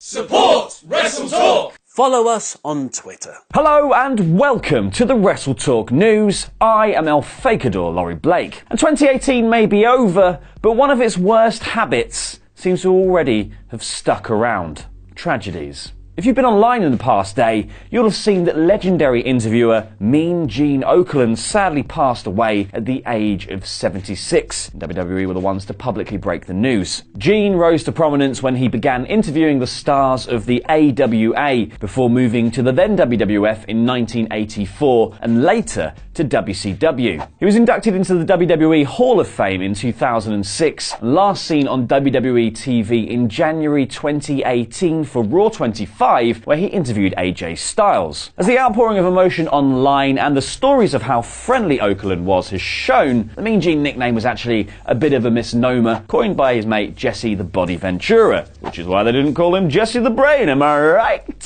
Support Wrestle Talk! Follow us on Twitter. Hello and welcome to the Wrestle Talk News. I am El Fakador, Laurie Blake. And 2018 may be over, but one of its worst habits seems to already have stuck around. Tragedies. If you've been online in the past day, you'll have seen that legendary interviewer Mean Gene Okerlund sadly passed away at the age of 76. WWE were the ones to publicly break the news. Gene rose to prominence when he began interviewing the stars of the AWA before moving to the then WWF in 1984 and later to WCW. He was inducted into the WWE Hall of Fame in 2006 and last seen on WWE TV in January 2018 for Raw 25, where he interviewed AJ Styles. As the outpouring of emotion online and the stories of how friendly Okerlund was has shown, the Mean Gene nickname was actually a bit of a misnomer, coined by his mate Jesse the Body Ventura, which is why they didn't call him Jesse the Brain, am I right?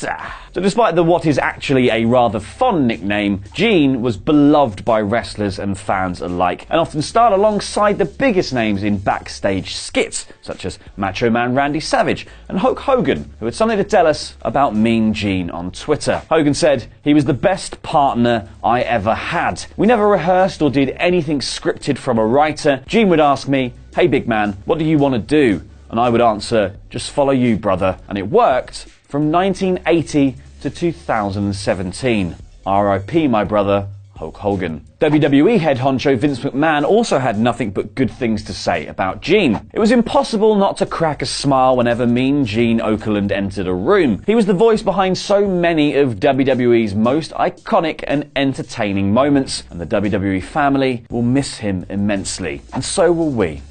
So despite what is actually a rather fond nickname, Gene was beloved by wrestlers and fans alike, and often starred alongside the biggest names in backstage skits, such as Macho Man Randy Savage and Hulk Hogan, who had something to tell us about Mean Gene on Twitter. Hogan said, "He was the best partner I ever had. We never rehearsed or did anything scripted from a writer. Gene would ask me, 'Hey big man, what do you want to do?' And I would answer, 'Just follow you, brother.' And it worked from 1980 to 2017. R.I.P. my brother, Hulk Hogan." WWE head honcho Vince McMahon also had nothing but good things to say about Gene. It was impossible not to crack a smile whenever Mean Gene Okerlund entered a room. He was the voice behind so many of WWE's most iconic and entertaining moments, and the WWE family will miss him immensely. And so will we.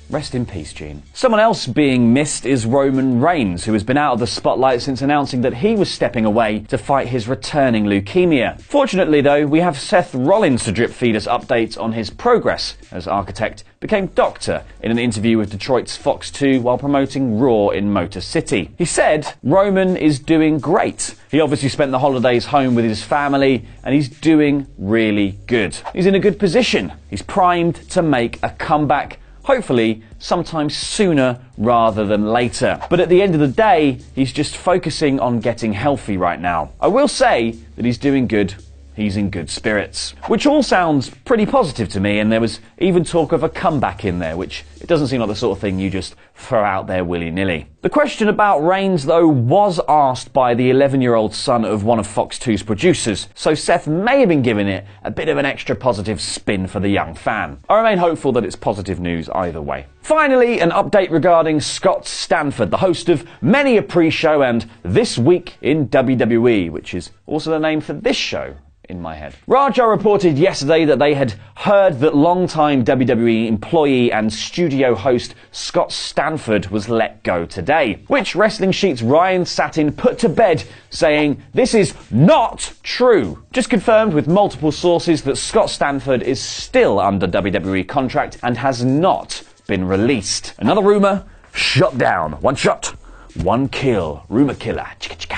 Rest in peace, Gene. Someone else being missed is Roman Reigns, who has been out of the spotlight since announcing that he was stepping away to fight his returning leukemia. Fortunately, though, we have Seth Rollins to drip feed us updates on his progress as architect became doctor in an interview with Detroit's Fox 2 while promoting Raw in Motor City. He said, "Roman is doing great. He obviously spent the holidays home with his family and he's doing really good. He's in a good position. He's primed to make a comeback, hopefully sometime sooner rather than later. But at the end of the day, he's just focusing on getting healthy right now. I will say that he's doing good. He's in good spirits." Which all sounds pretty positive to me, and there was even talk of a comeback in there, which it doesn't seem like the sort of thing you just throw out there willy-nilly. The question about Reigns, though, was asked by the 11-year-old son of one of Fox 2's producers, so Seth may have been giving it a bit of an extra positive spin for the young fan. I remain hopeful that it's positive news either way. Finally, an update regarding Scott Stanford, the host of many a pre-show and This Week in WWE, which is also the name for this show in my head. Raja reported yesterday that they had heard that longtime WWE employee and studio host Scott Stanford was let go today, which Wrestling Sheet's Ryan Satin put to bed, saying, "This is not true." Just confirmed with multiple sources that Scott Stanford is still under WWE contract and has not been released. Another rumour shut down. One shot, one kill. Rumour killer. Chicka chicka.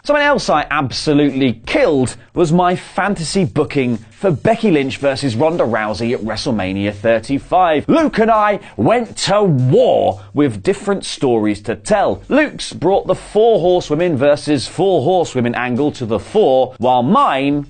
Something else I absolutely killed was my fantasy booking for Becky Lynch versus Ronda Rousey at WrestleMania 35. Luke and I went to war with different stories to tell. Luke's brought the 4 horsewomen versus 4 horsewomen angle to the fore, while mine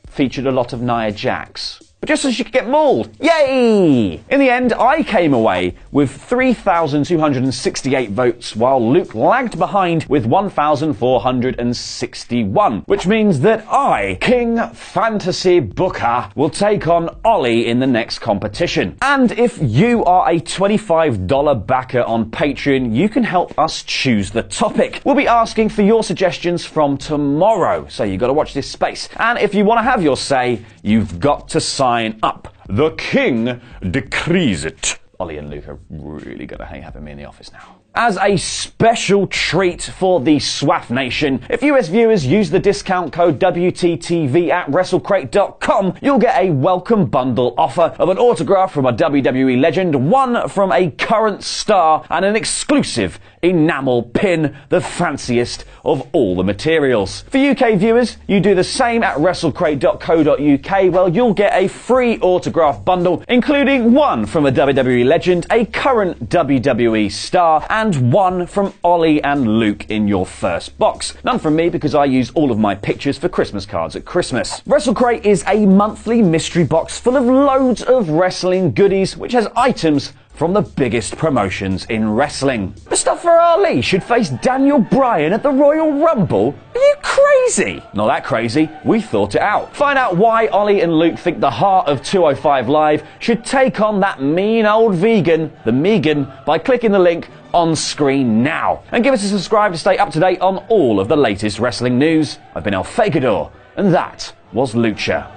featured a lot of Nia Jax. But just so she could get mauled. Yay! In the end, I came away with 3,268 votes, while Luke lagged behind with 1,461, which means that I, King Fantasy Booker, will take on Ollie in the next competition. And if you are a $25 backer on Patreon, you can help us choose the topic. We'll be asking for your suggestions from tomorrow, so you've got to watch this space. And if you want to have your say, you've got to sign up. The king decrees it. Ollie and Luke are really going to hang having me in the office now. As a special treat for the SWAF Nation, if US viewers use the discount code WTTV at WrestleCrate.com, you'll get a welcome bundle offer of an autograph from a WWE legend, one from a current star, and an exclusive enamel pin, the fanciest of all the materials. For UK viewers, you do the same at WrestleCrate.co.uk. Well, you'll get a free autograph bundle, including one from a WWE legend, a current WWE star, and one from Ollie and Luke in your first box. None from me because I use all of my pictures for Christmas cards at Christmas. WrestleCrate is a monthly mystery box full of loads of wrestling goodies, which has items from the biggest promotions in wrestling. Mustafa Ali should face Daniel Bryan at the Royal Rumble? Are you crazy? Not that crazy. We thought it out. Find out why Ollie and Luke think the heart of 205 Live should take on that mean old vegan, the Megan, by clicking the link on screen now. And give us a subscribe to stay up to date on all of the latest wrestling news. I've been El Fakador, and that was Lucha.